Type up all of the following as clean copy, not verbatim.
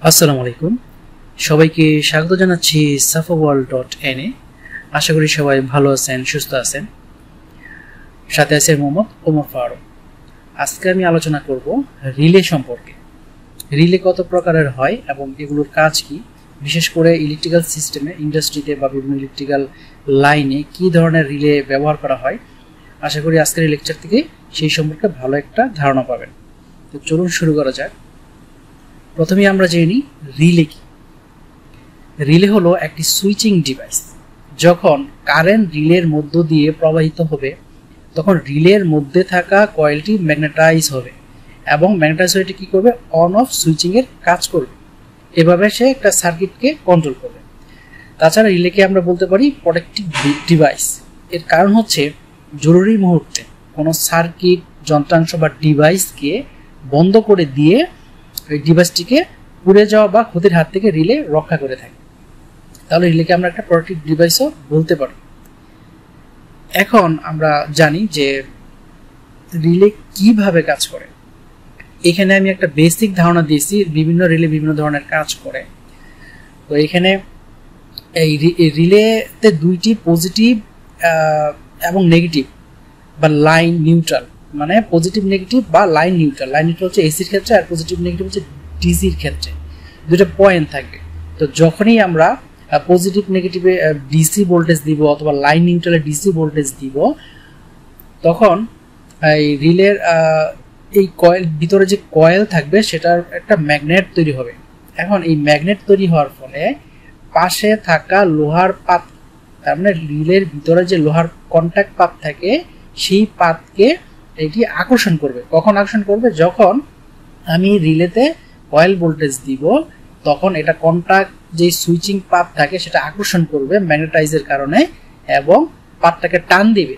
আসসালামু আলাইকুম, সবাইকে স্বাগত জানাচ্ছি safaworld.na। আশা করি সবাই ভালো আছেন, সুস্থ আছেন। সাথে আছে মোহাম্মদ ওমর ফারুক। আজকে আমি আলোচনা করব রিলে সম্পর্কে। রিলে কত প্রকারের হয় এবং এগুলোর কাজ কি, বিশেষ করে ইলেকট্রিক্যাল সিস্টেমে, ইন্ডাস্ট্রিতে বা বিভিন্ন ইলেকট্রিক্যাল লাইনে কি ধরনের রিলে ব্যবহার করা হয়। আশা করি আজকের এই লেকচার থেকে সেই সম্পর্কে ভালো একটা ধারণা পাবেন। তো চলুন শুরু করা যাক। প্রথমে আমরা জেনে নিই রিলে কি। রিলে হলো একটি সুইচিং ডিভাইস। যখন কারেন্ট রিলের মধ্য দিয়ে প্রবাহিত হবে তখন রিলের মধ্যে থাকা কয়েলটি ম্যাগনেটাইজ হবে এবং ম্যাগনেটাইজ হয়ে কি করবে, অন অফ সুইচিং এর কাজ করবে। এভাবে সে একটা সার্কিটকে কন্ট্রোল করবে। তাছাড়া রিলেকে আমরা বলতে পারি প্রোটেক্টিভ ডিভাইস। এর কারণ হচ্ছে জরুরি মুহূর্তে কোনো সার্কিট, যন্ত্রাংশ বা ডিভাইসকে বন্ধ করে দিয়ে এই ডিভাইসটিকে পুড়ে যাওয়া বা ক্ষতির হাত থেকে রিলে রক্ষা করে থাকে। তাহলে রিলেকে আমরা একটা প্রোটেক্টিভ ডিভাইসও বলতে পারি। এখন আমরা জানি যে রিলে কিভাবে কাজ করে। এখানে আমি একটা বেসিক ধারণা দিয়েছি, বিভিন্ন রিলে বিভিন্ন ধরনের কাজ করে। তো এখানে এই রিলেতে দুইটি পজিটিভ এবং নেগেটিভ বা লাইন নিউট্রাল, মানে পজিটিভ নেগেটিভ বা লাইন নিউট্রাল। লাইন নিউট্রাল হচ্ছে এসির ক্ষেত্রে, আর পজিটিভ নেগেটিভ হচ্ছে ডিসির ক্ষেত্রে। দুটো পয়েন্ট থাকবে। তো যখনই আমরা পজিটিভ নেগেটিভে ডিসি ভোল্টেজ দিব অথবা লাইন নিউট্রালে ডিসি ভোল্টেজ দিব, তখন এই রিলের এই কয়েল ভিতরে যে কয়েল থাকবে সেটার একটা ম্যাগনেট তৈরি হবে। এখন এই ম্যাগনেট তৈরি হওয়ার ফলে পাশে থাকা লোহার পাত, তার মানে রিলের ভিতরে যে লোহার কন্ট্যাক্ট পাত থাকে সেই পাতকে এটি আকর্ষণ করবে। কখন আকর্ষণ করবে? যখন আমি রিলেতে কয়েল ভোল্টেজ দিব তখন এটা কন্ট্যাক্ট যে সুইচিং পাত থাকে সেটা আকর্ষণ করবে ম্যাগনেটাইজের কারণে এবং পাতটাকে টান দিবে।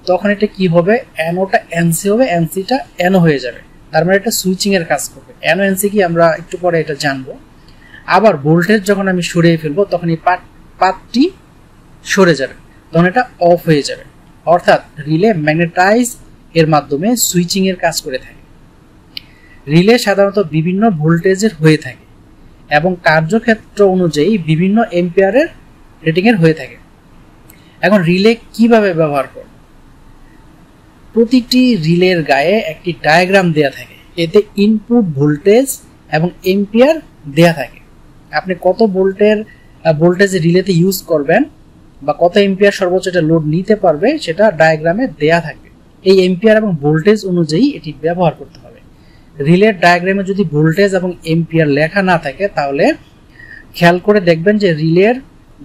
তখন এটা কি হবে, অ্যানোটা এনসি হবে, এনসিটা অ্যানো হয়ে যাবে। তার মানে এটা সুইচিং এর কাজ করবে। অ্যানো এনসি কি আমরা একটু পরে এটা জানবো। আবার ভোল্টেজ যখন আমি সরিয়ে ফেলবো তখন এই পাতটি সরে যাবে, তখন এটা অফ হয়ে যাবে। অর্থাৎ রিলে ম্যাগনেটাইজ এর মাধ্যমে সুইচিং এর কাজ করে থাকে। রিলে সাধারণত বিভিন্ন ভোল্টেজের হয়ে থাকে এবং কার্যক্ষেত্র অনুযায়ী বিভিন্ন এম্পিয়ারের রেটিং এর হয়ে থাকে। এখন রিলে কিভাবে ব্যবহার করব? প্রতিটি রিলের গায়ে একটি ডায়াগ্রাম দেয়া থাকে। এতে ইনপুট ভোল্টেজ এবং এম্পিয়ার দেয়া থাকে। আপনি কত ভোল্টেজ রিলেতে ইউজ করবেন বা কত এম্পিয়ার সর্বোচ্চ এটা লোড নিতে পারবে সেটা ডায়াগ্রামে দেয়া থাকবে। এই এম্পিয়ার এবং ভোল্টেজ অনুযায়ী এটি ব্যবহার করতে হবে। রিলের ডায়াগ্রামে যদি ভোল্টেজ এবং এম্পিয়ার লেখা না থাকে তাহলে খেয়াল করে দেখবেন যে রিলের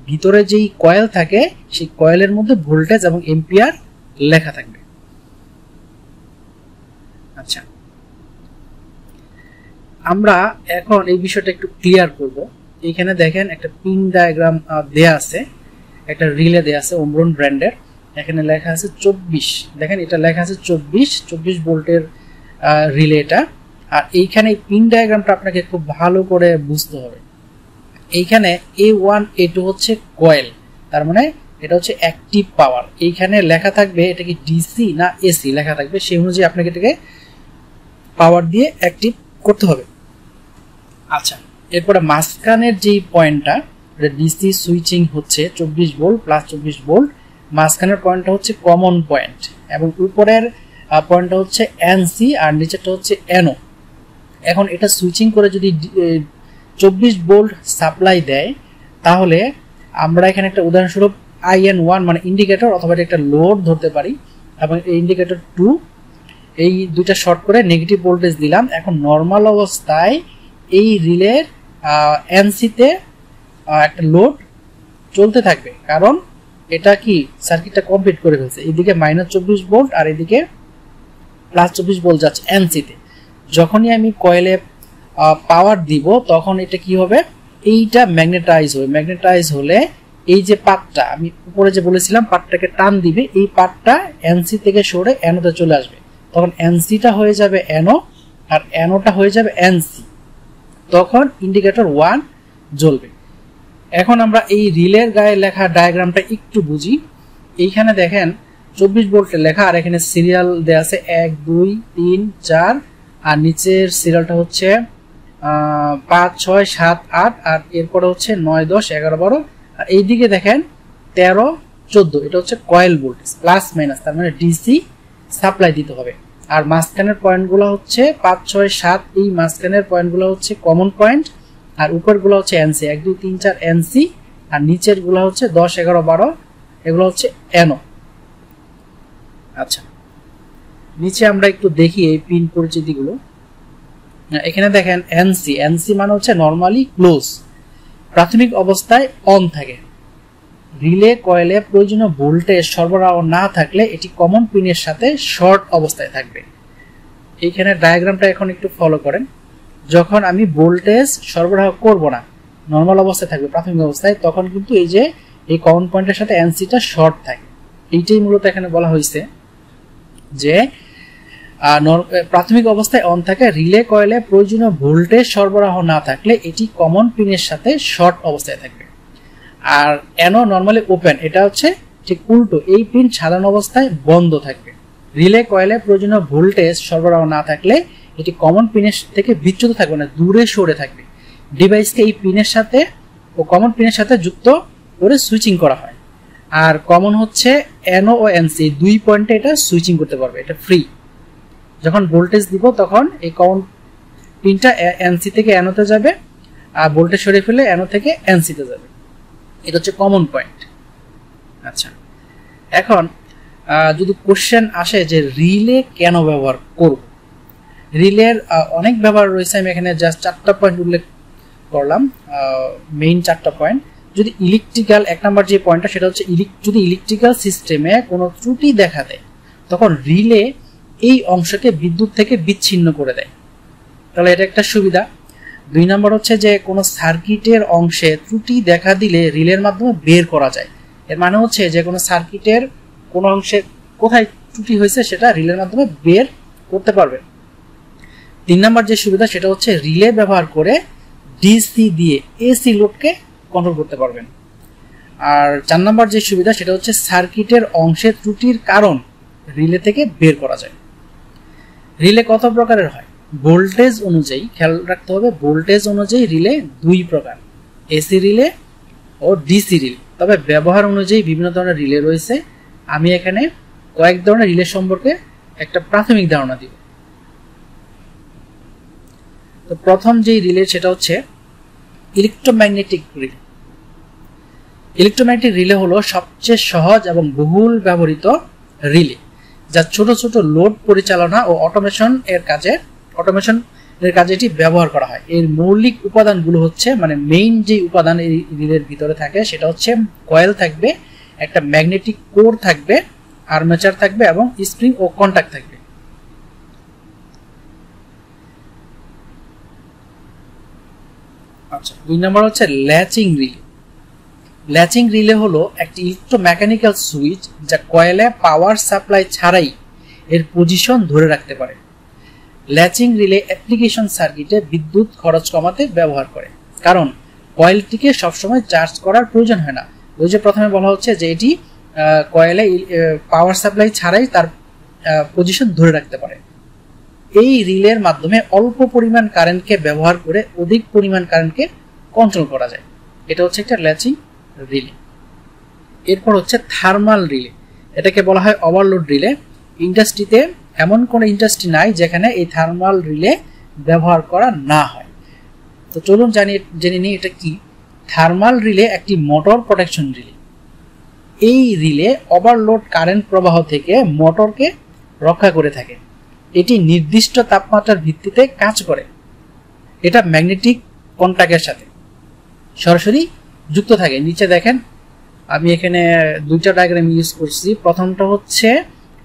ভিতরে যেই কয়েল থাকে সেই কয়েলের মধ্যে ভোল্টেজ এবং এম্পিয়ার লেখা থাকবে। আচ্ছা, আমরা এখন এই বিষয়টা একটু ক্লিয়ার করব। এখানে দেখেন একটা পিন ডায়াগ্রাম দেয়া আছে, একটা রিলে দেয়া আছে ওমরন ব্র্যান্ডের। এখানে লেখা আছে 24। দেখেন এটা লেখা আছে 24 ভোল্টের রিলে এটা। আর এইখানে পিন ডায়াগ্রামটা আপনাকে খুব ভালো করে বুঝতে হবে। এইখানে A1 A2 হচ্ছে কয়েল, তার মানে এটা হচ্ছে অ্যাক্টিভ পাওয়ার। এইখানে লেখা থাকবে এটা কি ডিসি না এসি লেখা থাকবে, সেই অনুযায়ী আপনাকে এটাকে পাওয়ার দিয়ে অ্যাক্টিভ করতে হবে। আচ্ছা, এরপরে মাঝখানের যেই পয়েন্টটা, এটা ডিসি সুইচিং হচ্ছে 24 ভোল্ট প্লাস 24 ভোল্ট। মাঝখানের পয়েন্টটা হচ্ছে কমন পয়েন্ট এবং উপরের পয়েন্টটা হচ্ছে এনসি আর নিচেরটা হচ্ছে এনও। এখন এটা সুইচিং করে যদি 24 ভোল্ট সাপ্লাই দেয় তাহলে আমরা এখানে একটা উদাহরণস্বরূপ IN1 মানে ইন্ডিকেটর অথবা একটা লোড ধরতে পারি এবং এই ইন্ডিকেটর 2, এই দুইটা শর্ট করে নেগেটিভ ভোল্টেজ দিলাম। এখন নর্মাল অবস্থায় এই রিলের এনসিতে একটা লোড চলতে থাকবে, কারণ এটা কি সার্কিটটা কমপ্লিট করে ফেলছে। এদিকে -24 ভোল্ট আর এদিকে +24 ভোল্ট যাচ্ছে এনসিতে। যখনই আমি কয়েলে পাওয়ার দিব তখন এটা কি হবে, এইটা ম্যাগনেটাইজ হবে। ম্যাগনেটাইজ হলে এই যে পাতটা আমি উপরে যে বলেছিলাম পাতটাকে টান দিবে, এই পাতটা এনসি থেকে সরে অ্যানোতে চলে আসবে। তখন এনসিটা হয়ে যাবে অ্যানো আর অ্যানোটা হয়ে যাবে এনসি। তখন ইন্ডিকেটর 1 জ্বলবে। এখন আমরা এই রিলের গায়ে লেখা ডায়াগ্রামটা একটু বুঝি। এইখানে দেখেন 24 ভোল্টের লেখা আর এখানে সিরিয়াল দেয়া আছে 1 2 3 4 আর নিচের সিরিয়ালটা হচ্ছে 5 6 7 8 আর এরপরে হচ্ছে 9 10 11 12 আর এইদিকে দেখেন 13 14 এটা হচ্ছে কয়েল ভোল্টেজ প্লাস মাইনাস, তার মানে ডিসি সাপ্লাই দিতে হবে। আর মাঝখানের পয়েন্টগুলো হচ্ছে 5 6 7, এই মাঝখানের পয়েন্টগুলো হচ্ছে কমন পয়েন্ট, আর উপরগুলো হচ্ছে এনসি 1 2 3 4 এনসি, আর নিচেরগুলো হচ্ছে 10 11 12 এগুলো হচ্ছে এনও। আচ্ছা, নিচে আমরা একটু দেখি এই পিন পরিচিতিগুলো। এখানে দেখেন এনসি, এনসি মানে হচ্ছে নরমালি ক্লোজ, প্রাথমিক অবস্থায় অন থাকে। রিলে কয়েলে প্রয়োজনীয় ভোল্টেজ সরবরাহ না থাকলে এটি কমন পিনের সাথে শর্ট অবস্থায় থাকবে। এইখানে ডায়াগ্রামটা এখন একটু ফলো করেন। যখন আমি ভোল্টেজ সরবরাহ করব না, নরমাল অবস্থায় থাকবে প্রাথমিক অবস্থায়, তখন কিন্তু এই যে এই কমন পয়েন্টের সাথে এনসিটা শর্ট থাকে। এইটাই মূলত এখানে বলা হয়েছে যে প্রাথমিক অবস্থায় অন থাকে, রিলে কয়েলে প্রয়োজনীয় ভোল্টেজ সরবরাহ না থাকলে এটি কমন পিনের সাথে শর্ট অবস্থায় থাকবে। আর এনো নরমালি ওপেন, এটা হচ্ছে ঠিক উল্টো, এই পিন সাধারণ অবস্থায় বন্ধ থাকবে। রিলে কয়েলে প্রয়োজনীয় ভোল্টেজ সরবরাহ না থাকলে এটি কমন পিনের থেকে বিচ্যুত থাকবে না, দূরে সরে থাকবে। ডিভাইসকে এই পিনের সাথে ও কমন পিনের সাথে যুক্ত করে সুইচিং করা হয়। আর কমন হচ্ছে এনও ও এনসি, দুই পয়েন্টে এটা সুইচিং করতে পারবে, এটা ফ্রি। যখন ভোল্টেজ দিব তখন এই কমন পিনটা এনসি থেকে এনোতে যাবে, আর ভোল্টেজ সরিয়ে ফেলে এনো থেকে এনসিতে যাবে। এটা হচ্ছে কমন পয়েন্ট। আচ্ছা, এখন যদি কোশ্চেন আসে যে রিলে কেন ব্যবহার করব, রিলের অনেক ব্যবহার রয়েছে, আমি এখানে জাস্ট 4টা পয়েন্ট উল্লেখ করলাম, মেইন 4টা পয়েন্ট। যদি ইলেকট্রিক্যাল, 1 নম্বর যে পয়েন্টটা সেটা হচ্ছে যদি ইলেকট্রিক্যাল সিস্টেমে কোনো ত্রুটি দেখা দেয় তখন রিলে এই অংশকে বিদ্যুৎ থেকে বিচ্ছিন্ন করে দেয়, তাহলে এটা একটা সুবিধা। 2 নম্বর হচ্ছে যে কোনো সার্কিটের অংশে ত্রুটি দেখা দিলে রিলের মাধ্যমে বের করা যায়। এর মানে হচ্ছে যে কোনো সার্কিটের কোনো অংশে কোথায় ত্রুটি হয়েছে সেটা রিলের মাধ্যমে বের করতে পারবে। 3 নম্বর যে সুবিধা সেটা হচ্ছে রিলে ব্যবহার করে ডিসি দিয়ে এসি লোডকে কন্ট্রোল করতে পারবেন। আর 4 নম্বর যে সুবিধা সেটা হচ্ছে সার্কিটের অংশে ত্রুটির কারণ রিলে থেকে বের করা যায়। রিলে কত প্রকারের হয়? ভোল্টেজ অনুযায়ী, খেয়াল রাখতে হবে, ভোল্টেজ অনুযায়ী রিলে 2 প্রকার, এসি রিলে ও ডিসি রিলে। তবে ব্যবহার অনুযায়ী বিভিন্ন ধরনের রিলে রয়েছে। আমি এখানে কয়েক ধরনের রিলে সম্পর্কে একটা প্রাথমিক ধারণা দিব। তো প্রথম যেই রিলে সেটা হচ্ছে ইলেকট্রোম্যাগনেটিক রিলে। ইলেকট্রোম্যাগনেটিক রিলে হলো সবচেয়ে সহজ এবং বহুল ব্যবহৃত রিলে, যা ছোট ছোট লোড পরিচালনা ও অটোমেশন এর কাজে এটি ব্যবহার করা হয়। এর মৌলিক উপাদানগুলো হচ্ছে, মানে মেইন যে উপাদান এই রিলের ভিতরে থাকে সেটা হচ্ছে কয়েল থাকবে, একটা ম্যাগনেটিক কোর থাকবে, আর্মেচার থাকবে এবং স্প্রিং ও কন্টাক্ট থাকবে। আচ্ছা, 2 নম্বর হচ্ছে ল্যাচিং রিলে। ল্যাচিং রিলে হলো একটি ইলেকট্রোমেকানিক্যাল সুইচ যা কয়েলে পাওয়ার সাপ্লাই ছাড়াই এর পজিশন ধরে রাখতে পারে। ল্যাচিং রিলে অ্যাপ্লিকেশন সার্কিটে বিদ্যুৎ খরচ কমাতে ব্যবহার করে, কারণ কয়েলটিকে সবসময় চার্জ করার প্রয়োজন হয় না। ওই যে প্রথমে বলা হচ্ছে যে এটি কয়েলে পাওয়ার সাপ্লাই ছাড়াই তার পজিশন ধরে রাখতে পারে। এই রিলের মাধ্যমে অল্প পরিমাণ কারেন্টকে ব্যবহার করে অধিক পরিমাণ কারেন্টকে কন্ট্রোল করা যায়। এটা হচ্ছে একটা ল্যাচিং রিলে। এরপর হচ্ছে থার্মাল রিলে, এটাকে বলা হয় ওভারলোড রিলে। ইন্ডাস্ট্রিতে এমন কোনো ইন্ডাস্ট্রি নাই যেখানে এই থার্মাল রিলে ব্যবহার করা না হয়। তো চলুন জেনে নিই এটা কি। থার্মাল রিলে একটি মোটর প্রোটেকশন রিলে। এই রিলে ওভারলোড কারেন্ট প্রবাহ থেকে মোটরকে রক্ষা করে থাকে। এটি নির্দিষ্ট তাপমাত্রার ভিত্তিতে কাজ করে। এটা ম্যাগনেটিক কন্টাক্টের সাথে সরাসরি যুক্ত থাকে। নিচে দেখেন, আমি এখানে 2টা ডায়াগ্রাম ইউজ করছি। প্রথমটা হচ্ছে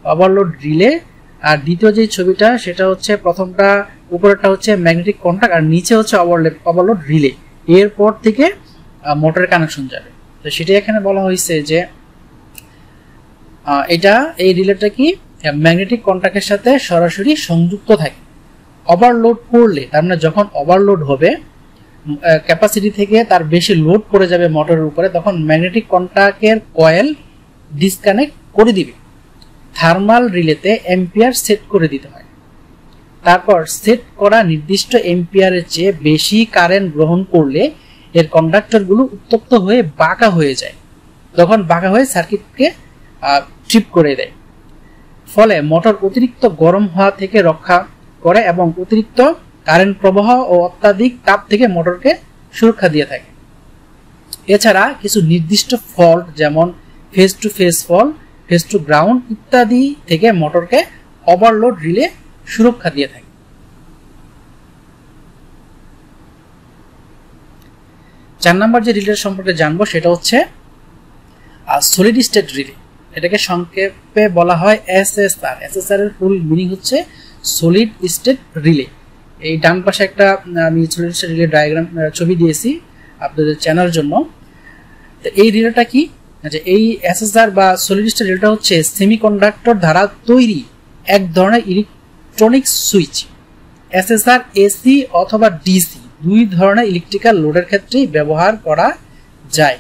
ওভারলোড রিলে, আর দ্বিতীয় যে ছবিটা সেটা হচ্ছে, প্রথমটা উপরেরটা হচ্ছে ম্যাগনেটিক কন্টাক্ট আর নিচে হচ্ছে ওভারলোড রিলে। এরপর থেকে মোটরের কানেকশন যাবে। তো সেটাই এখানে বলা হয়েছে যে এই রিলেটা কি ম্যাগনেটিক কন্টাক্টের সাথে সরাসরি সংযুক্ত থাকে। ওভারলোড করলে, তার মানে যখন ওভারলোড হবে, ক্যাপাসিটি থেকে তার বেশি লোড পড়ে যাবে মোটরের উপরে, তখন ম্যাগনেটিক কন্টাক্টের কয়েল ডিসকানেক্ট করে দিবে। থার্মাল রিলেতে অ্যাম্পিয়ার সেট করে দিতে হয়। তারপর সেট করা নির্দিষ্ট এম্পিয়ারের চেয়ে বেশি কারেন্ট গ্রহণ করলে এর কন্ডাক্টরগুলো উত্তপ্ত হয়ে বাঁকা হয়ে যায়, তখন বাঁকা হয়ে সার্কিটকে ট্রিপ করে দেয়। ফলে মোটর অতিরিক্ত গরম হওয়া থেকে রক্ষা করে এবং অতিরিক্ত কারেন্ট প্রবাহ ও অত্যাধিক তাপ থেকে মোটরকে সুরক্ষা দিয়ে থাকে। এছাড়া কিছু নির্দিষ্ট ফল্ট যেমন phase to phase fault, phase to ground ইত্যাদি থেকে মোটরকে ওভারলোড রিলে সুরক্ষা দিয়ে থাকে। 4 নম্বর যে রিলে সম্পর্কে জানবো সেটা হচ্ছে সলিড স্টেট রিলে। এটাকে সংক্ষেপে বলা হয় এসএসআর। এসএসআর এর ফুল মিনিং হচ্ছে সলিড স্টেট রিলে। এই ডান পাশে একটা আমি সলিড স্টেট রিলে ডায়াগ্রাম ছবি দিয়েছি আপনাদের চ্যানেলের জন্য। তো এই রিলেটা কি, যে এই এসএসআর বা সলিড স্টেট রিলেটা হচ্ছে সেমিকন্ডাক্টর দ্বারা তৈরি এক ধরনের ইলেকট্রনিক সুইচ। এসএসআর এসি অথবা ডিসি দুই ধরনের ইলেকট্রিক্যাল লোডের ক্ষেত্রেই ব্যবহার করা যায়।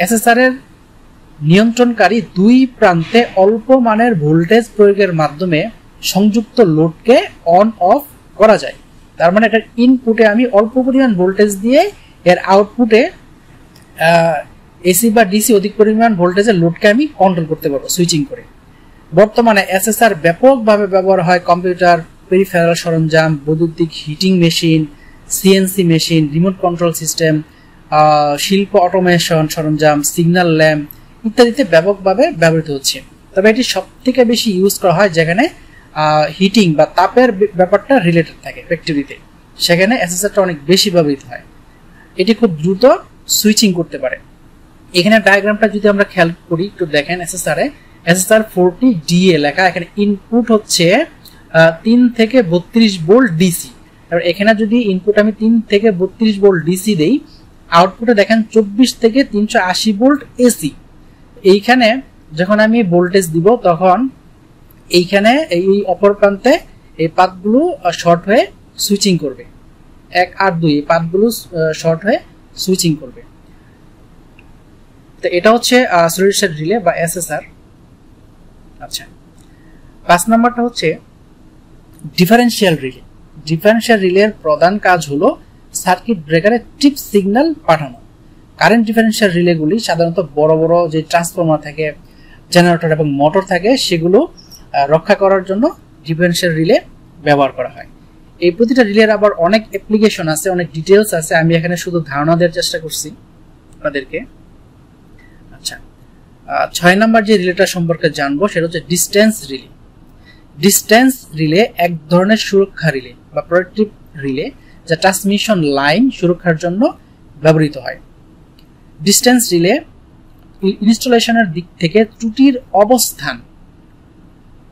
এসএসআর এর নিয়ন্ত্রণকারী দুই প্রান্তে অল্প মানের ভোল্টেজ প্রয়োগের মাধ্যমে সংযুক্ত লোডকে অন অফ করা যায়। তার মানে এটার ইনপুটে আমি অল্প পরিমাণ ভোল্টেজ দিয়ে এর আউটপুটে এসি বা ডিসি অধিক পরিমাণ ভোল্টেজের লোডকে আমি কন্ট্রোল করতে পারবো সুইচিং করে। বর্তমানে এসএসআর ব্যাপকভাবে ব্যবহার হয় কম্পিউটার, পেরিফেরাল সরঞ্জাম, বৈদ্যুতিক heating machine, CNC machine, remote control system, শিল্প অটোমেশন সরঞ্জাম, সিগন্যাল ল্যাম্প ইত্যাদিতে ব্যাপকভাবে ব্যবহৃত হচ্ছে। তবে এটি সবথেকে বেশি ইউজ করা হয় যেখানে হিটিং বা তাপের ব্যাপারটা রিলেটেড থাকে ফ্যাক্টরিতে, সেখানে এসএসআরটা অনেক বেশি ব্যবহৃত হয়। এটি খুব দ্রুত সুইচিং করতে পারে। এখানে ডায়াগ্রামটা যদি আমরা খেয়াল করি একটু দেখেন, এসএসআর 40 ডিএ লেখা, এখানে ইনপুট হচ্ছে 3 থেকে 32 ভোল্ট ডিসি। আর এখানে যদি ইনপুট আমি 3 থেকে 32 ভোল্ট ডিসি দেই, আউটপুটে দেখেন 24 থেকে 380 ভোল্ট এসি। এইখানে যখন আমি ভোল্টেজ দিব তখন এইখানে এই অপর প্রান্তে এই পাতগুলো শর্ট হয়ে সুইচিং করবে, 1 আর 2 এই পাতগুলো শর্ট হয়ে সুইচিং করবে। তো এটা হচ্ছে সলিড স্টেট রিলে বা এসএসআর। আচ্ছা, 5 নাম্বারটা হচ্ছে ডিফারেনশিয়াল রিলে। ডিফারেনশিয়াল রিলের প্রধান কাজ হলো সার্কিট ব্রেকারে ট্রিপ সিগন্যাল পাঠানো। কারেন্ট ডিফারেনশিয়াল রিলেগুলি সাধারণত বড় বড় যে ট্রান্সফরমার থাকে, জেনারেটর এবং মোটর থাকে সেগুলো রক্ষা করার জন্য ডিফারেনশিয়াল রিলে ব্যবহার করা হয়। এই প্রতিটা রিলের আবার অনেক অ্যাপ্লিকেশন আছে, অনেক ডিটেইলস আছে, আমি এখানে শুধু ধারণা দেওয়ার চেষ্টা করছি আপনাদেরকে। আচ্ছা, 6 নাম্বার যে রিলেটা সম্পর্কে জানবো সেটা হচ্ছে ডিস্টেন্স রিলে। ডিস্টেন্স রিলে এক ধরনের সুরক্ষা রিলে বা প্রোটেক্টিভ রিলে যা ট্রান্সমিশন লাইন সুরক্ষার জন্য ব্যবহৃত হয়। ডিস্টেন্স রিলে ইনস্টলেশনের দিক থেকে ত্রুটির অবস্থান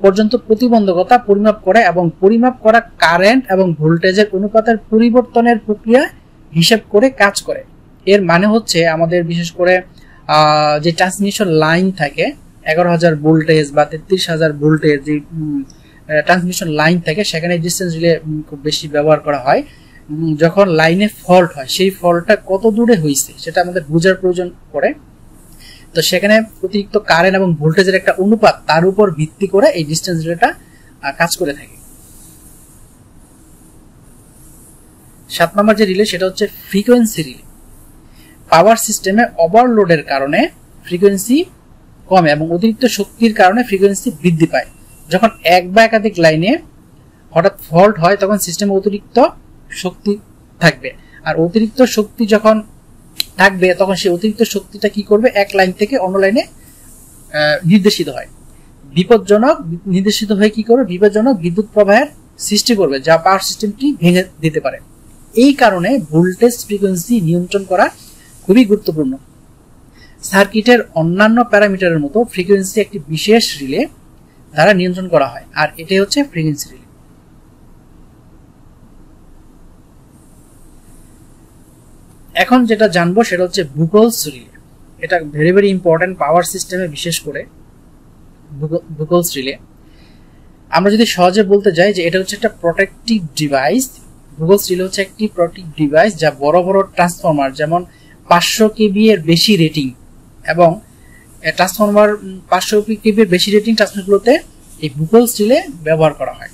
পর্যন্ত প্রতিবন্ধকতা পরিমাপ করে এবং পরিমাপ করা কারেন্ট এবং ভোল্টেজের অনুপাতের পরিবর্তনের প্রক্রিয়া হিসাব করে কাজ করে। এর মানে হচ্ছে আমাদের বিশেষ করে যে ট্রান্সমিশন লাইন থাকে 11,000 ভোল্টেজ বা 33,000 ভোল্টেজ যে ট্রান্সমিশন লাইন থাকে, সেখানে ডিস্টেন্স রিলে খুব বেশি ব্যবহার করা হয়। যখন লাইনে ফল্ট হয় সেই ফল্টটা কত দূরে হয়েছে সেটা আমাদের বোঝার প্রয়োজন পড়ে। তো সেখানে অতিরিক্ত কারেন্ট এবং ভোল্টেজের একটা অনুপাত, তার উপর ভিত্তি করে এই ডিস্টেন্স রিলেটা কাজ করে থাকে। 7 নম্বর যে রিলে সেটা হচ্ছে ফ্রিকোয়েন্সি রিলে। পাওয়ার সিস্টেমে ওভারলোডের কারণে ফ্রিকোয়েন্সি কমে এবং অতিরিক্ত শক্তির কারণে ফ্রিকোয়েন্সি বৃদ্ধি পায়। যখন এক বা একাধিক লাইনে হঠাৎ ফল্ট হয় তখন সিস্টেমে অতিরিক্ত শক্তি থাকবে, আর অতিরিক্ত শক্তি যখন থাকবে তখন সেই অতিরিক্ত শক্তিটা কি করবে, এক লাইন থেকে অন্য লাইনে নির্দেশিত হয়। বিপজ্জনক নির্দেশিত হয়ে কি করবে, বিপজ্জনক বিদ্যুৎ প্রবাহের সৃষ্টি করবে যা পাওয়ার সিস্টেমটি ভেঙে দিতে পারে। এই কারণে ভোল্টেজ ফ্রিকোয়েন্সি নিয়ন্ত্রণ করা খুবই গুরুত্বপূর্ণ। সার্কিটের অন্যান্য প্যারামিটারের মতো ফ্রিকোয়েন্সি একটি বিশেষ রিলে দ্বারা নিয়ন্ত্রণ করা হয়, আর এটাই হচ্ছে ফ্রিকোয়েন্সি রিলে। এখন যেটা জানবো সেটা হচ্ছে বুকলস রিলে। এটা ভেরি ভেরি ইম্পর্টেন্ট পাওয়ার সিস্টেমে, বিশেষ করে বুকলস রিলে। আমরা যদি সহজে বলতে যাই যে এটা হচ্ছে একটা প্রোটেক্টিভ ডিভাইস। বুকলস রিলে হচ্ছে একটি প্রোটেক্টিভ ডিভাইস যা বড় বড় ট্রান্সফরমার যেমন 500 কেভি এর বেশি রেটিং এবং ট্রান্সফরমার 500 কেভি এর বেশি রেটিং ট্রান্সফরমারগুলোতে এই বুকলস রিলে ব্যবহার করা হয়।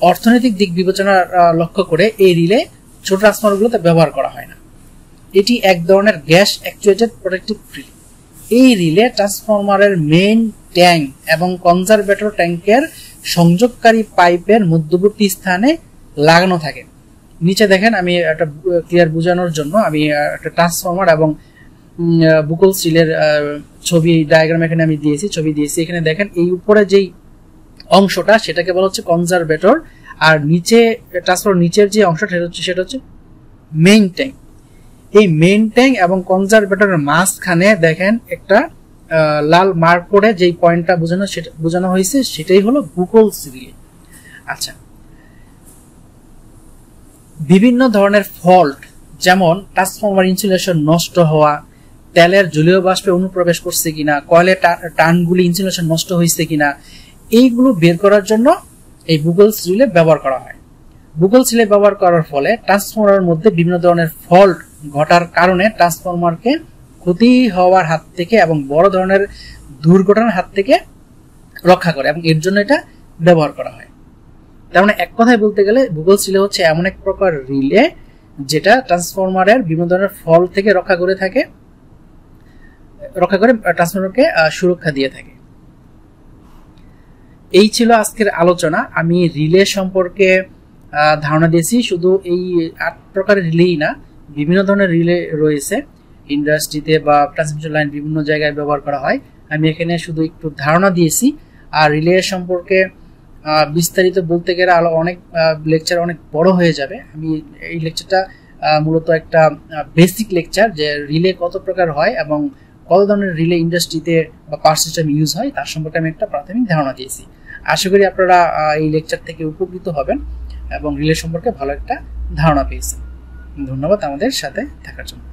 অর্থনৈতিক দিক বিবেচনা লক্ষ্য করে এই রিলে ছোট ট্রান্সফরমারগুলোতে ব্যবহার করা হয় না। এটি এক ধরনের গ্যাস অ্যাকচুয়েটেড প্রোটেক্টিভ রিলে। এই রিলে ট্রান্সফরমারের মেইন ট্যাঙ্ক এবং কনজারভেটর ট্যাঙ্কের সংযোগকারী পাইপের মধ্যবর্তী স্থানে লাগানো থাকে। নিচে দেখেন, আমি একটা ক্লিয়ার বোঝানোর জন্য আমি একটা ট্রান্সফরমার এবং বুকল স্টিলের ছবি ডায়াগ্রাম এখানে আমি ছবি দিয়েছি। এখানে দেখেন এই উপরে যেই অংশটা সেটাকে বলা হচ্ছে কনজারভেটর, আর নিচে ট্রান্সফরমার নিচের যে অংশটা সেটা হচ্ছে মেইন ট্যাঙ্ক। এই মেইন ট্যাঙ্ক এবং কনজারভেটরের মাঝখানে দেখেন একটা লাল মার্ক করে যেই পয়েন্টটা বোঝানো হয়েছে সেটাই হলো বুকলস রিলে। আচ্ছা, বিভিন্ন ধরনের ফল্ট যেমন ট্রান্সফরমার ইনসুলেশন নষ্ট হওয়া, তেলের জলীয় বাষ্পে অনুপ্রবেশ করছে কিনা, কয়েলের টানগুলি ইনসুলেশন নষ্ট হয়েছে কিনা, এইগুলো বের করার জন্য এই বুকলস রিলে ব্যবহার করা হয়। বুকলস রিলে ব্যবহার করার ফলে ট্রান্সফরমারের মধ্যে বিভিন্ন ধরনের ফল্ট ঘটার কারণে ট্রান্সফরমারকে ক্ষতি হওয়ার হাত থেকে এবং বড় ধরনের দুর্ঘটনার হাত থেকে রক্ষা করে, এবং এর জন্য এটা ব্যবহার করা হয়। তার মানে এক কথায় বলতে গেলে বুকলস রিলে হচ্ছে এমন এক প্রকার রিলে যেটা ট্রান্সফরমারের বিভিন্ন ধরনের ফল্ট থেকে রক্ষা করে ট্রান্সফরমারকে সুরক্ষা দিয়ে থাকে। এই ছিল আজকের আলোচনা। আমি রিলে সম্পর্কে ধারণা দিয়েছি। শুধু এই 8 প্রকারের রিলেই না, বিভিন্ন ধরনের রিলে রয়েছে ইন্ডাস্ট্রিতে বা ট্রান্সমিশন লাইন বিভিন্ন জায়গায় ব্যবহার করা হয়। আমি এখানে শুধু একটু ধারণা দিয়েছি। আর রিলে সম্পর্কে বিস্তারিত বলতে গেলে আরো অনেক লেকচার অনেক বড় হয়ে যাবে। আমি এই লেকচারটা মূলত একটা বেসিক লেকচার, যে রিলে কত প্রকার হয় এবং কত ধরনের রিলে ইন্ডাস্ট্রিতে বা পাওয়ার সিস্টেম ইউজ হয় তার সম্পর্কে আমি একটা প্রাথমিক ধারণা দিয়েছি। আশা করি আপনারা এই লেকচার থেকে উপকৃত হবেন এবং রিলে সম্পর্কে ভালো একটা ধারণা পেয়েছেন। ধন্যবাদ আমাদের সাথে থাকার জন্য।